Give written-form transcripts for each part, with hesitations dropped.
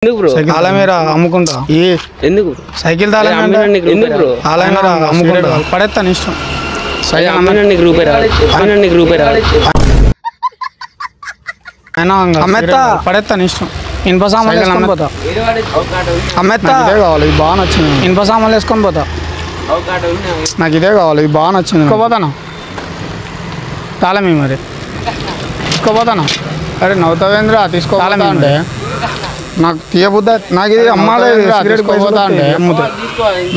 తాళమేరా అమ్ముకుంటా ఎందుకు సైకిల్ తాళం తాళమేరా అమ్ముకుంటా పడేస్తాను ఇష్టం పడేస్తాను ఇష్టం ఇనుప సామాన్లు వేసుకొని పోతా అమ్మేస్తా ఇదే కావాలి ఇది బాగా నచ్చింది ఇనుప సామాన్లు వేసుకొని పోతా నాకు ఇదే కావాలి ఇది బాగా నచ్చింది తీసుకోపోతాను తాళమే మరి తీసుకోపోతాను అరే నవ్వుతావేంద్ర తీసుకోవాలని అంటే నాకు తీయబుద్ద నాకు ఇది అమ్మాలేదు సిగరెట్ పోతా అంటే అమ్ముతా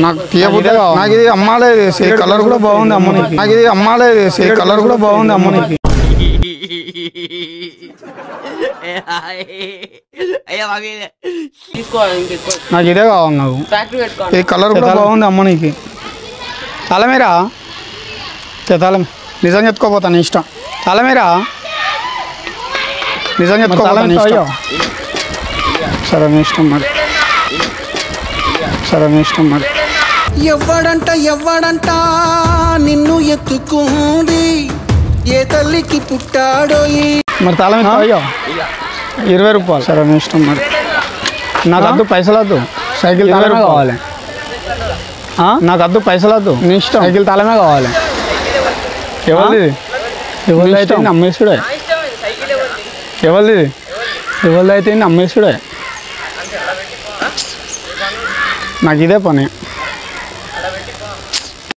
నాకు తీయబుద్ద నాకు ఇది అమ్మాలేదు కలర్ కూడా బాగుంది అమ్మనికి నాకు ఇది అమ్మాలేదు కలర్ కూడా బాగుంది అమ్మనికి నాకు ఇదే కావాలి నాకు ఈ కలర్ కూడా బాగుంది అమ్మనికి తాళమేరా తాళం నిజం చెప్పుకోపోతాను ఇష్టం తాళమేరా నిజం చెప్పుకోపోతాను ఇష్టం సరే మీ ఇష్టం మరి సరే మీ ఇష్టం మరి ఎవ్వడంట నిన్ను ఎత్తుకుంది ఏ తల్లికి పుట్టాడో మరి తాళం అయ్యో 20 రూపాయలు సరే మీ ఇష్టం మరి నాకు వద్దు పైసలు వద్దు సైకిల్ తాళమే కావాలి నాకు వద్దు పైసలు వద్దు నీ ఇష్టం సైకిల్ తాళమే కావాలి ఎవరిది ఎవరిదైతే అమ్మేసుడే ఎవరిదైతే అమ్మేసుడే నాకు ఇదే పని